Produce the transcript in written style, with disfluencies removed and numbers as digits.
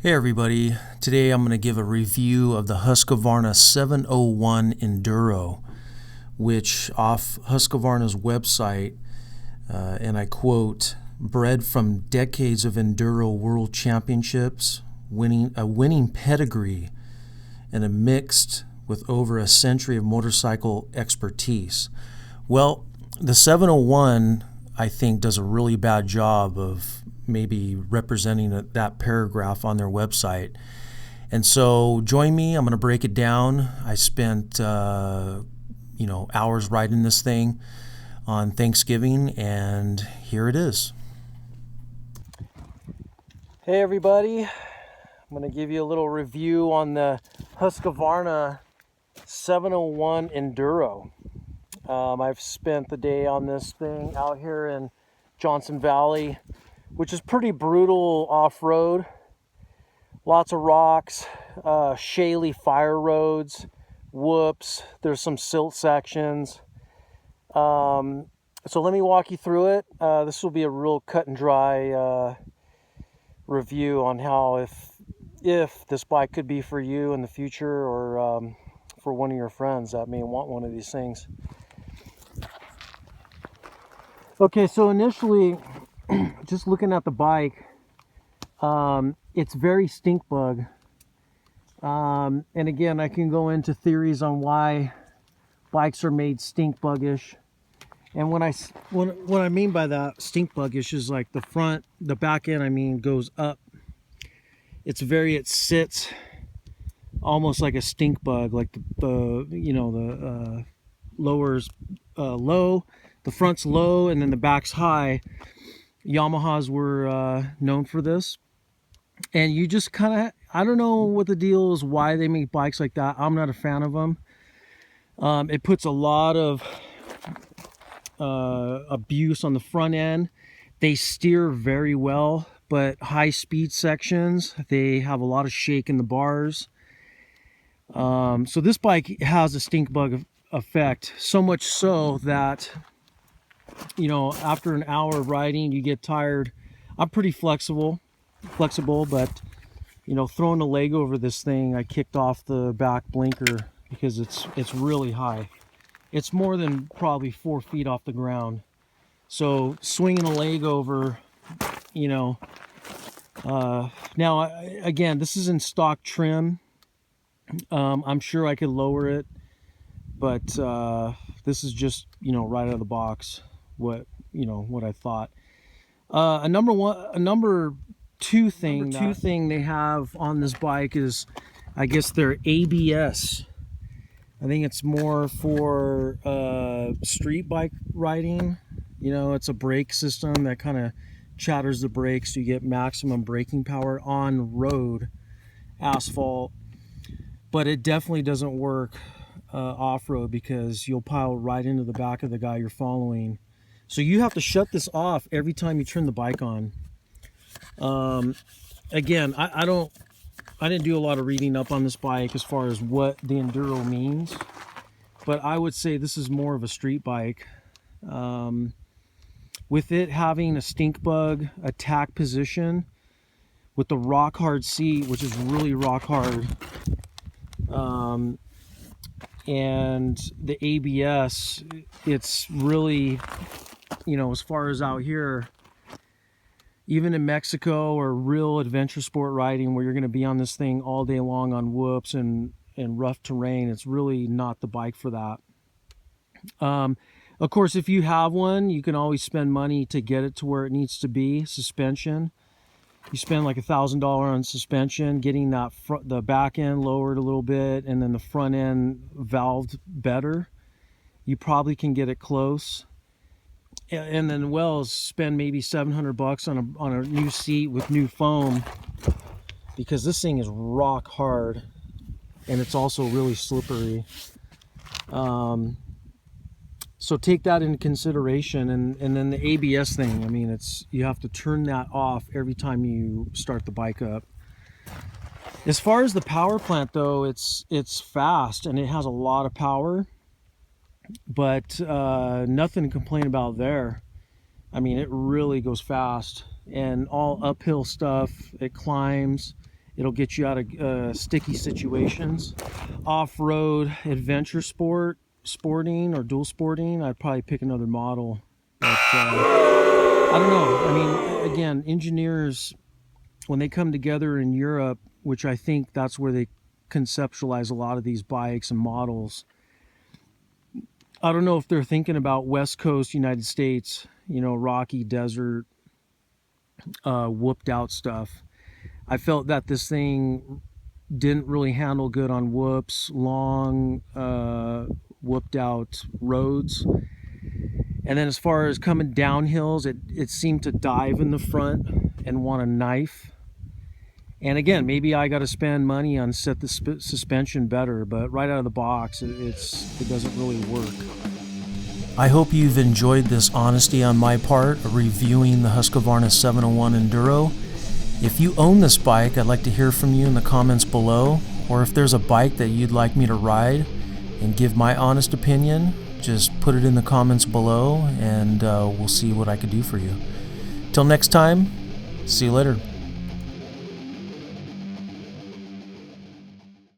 Hey everybody, today I'm going to give a review of the Husqvarna 701 Enduro, which off Husqvarna's website, and I quote, bred from decades of Enduro World Championships, winning pedigree, and a mixed with over a century of motorcycle expertise. Well, the 701, I think, does a really bad job of maybe representing that paragraph on their website. And so join me, I'm going to break it down. I spent hours riding this thing on Thanksgiving, and here it is. Hey everybody, I'm going to give you a little review on the Husqvarna 701 Enduro. I've spent the day on this thing out here in Johnson Valley, which is pretty brutal off-road. Lots of rocks, shaly fire roads, whoops, there's some silt sections. So let me walk you through it. This will be a real cut and dry review on how if this bike could be for you in the future, or for one of your friends that may want one of these things. Okay, so initially, just looking at the bike, it's very stink bug. And again, I can go into theories on why bikes are made stink buggish. And what I mean by that stink buggish is like the back end, goes up. It sits almost like a stink bug, like the lower's low, the front's low, and then the back's high. Yamahas were known for this, and you just kind of, I don't know what the deal is, why they make bikes like that. I'm not a fan of them. It puts a lot of abuse on the front end. They steer very well, but high speed sections, they have a lot of shake in the bars. So this bike has a stink bug effect, so much so that after an hour of riding, you get tired. I'm pretty flexible, but throwing a leg over this thing, I kicked off the back blinker because it's really high. It's more than probably 4 feet off the ground. So swinging a leg over, now again, this is in stock trim. I'm sure I could lower it, but this is just right out of the box what I thought. A number two thing they have on this bike is, I guess, their ABS. I think it's more for street bike riding. It's a brake system that kind of chatters the brakes so you get maximum braking power on road asphalt, but it definitely doesn't work off-road because you'll pile right into the back of the guy you're following. So you have to shut this off every time you turn the bike on. Again, I didn't do a lot of reading up on this bike as far as what the Enduro means, but I would say this is more of a street bike. With it having a stink bug attack position, with the rock hard seat, which is really rock hard, and the ABS, it's really, as far as out here, even in Mexico or real adventure sport riding where you're going to be on this thing all day long on whoops and rough terrain, it's really not the bike for that. Of course, if you have one, you can always spend money to get it to where it needs to be. Suspension, you spend like $1,000 on suspension, getting the back end lowered a little bit, and then the front end valved better. You probably can get it close. And then spend maybe $700 on a new seat with new foam, because this thing is rock hard and it's also really slippery. So take that into consideration. And then the ABS thing, you have to turn that off every time you start the bike up. As far as the power plant though, it's fast and it has a lot of power, but nothing to complain about there. It really goes fast, and all uphill stuff. It climbs, It'll get you out of sticky situations. Off-road adventure sporting or dual sporting, I'd probably pick another model. But I don't know. I mean, again, engineers, when they come together in Europe, which I think that's where they conceptualize a lot of these bikes and models, I don't know if they're thinking about West Coast United States, you know, rocky desert, whooped out stuff. I felt that this thing didn't really handle good on whoops, long, whooped out roads. And then as far as coming down hills, it seemed to dive in the front and want a knife. And again, maybe I got to spend money on set the suspension better, but right out of the box, it doesn't really work. I hope you've enjoyed this honesty on my part, reviewing the Husqvarna 701 Enduro. If you own this bike, I'd like to hear from you in the comments below, or if there's a bike that you'd like me to ride and give my honest opinion, just put it in the comments below and we'll see what I can do for you. Till next time, see you later.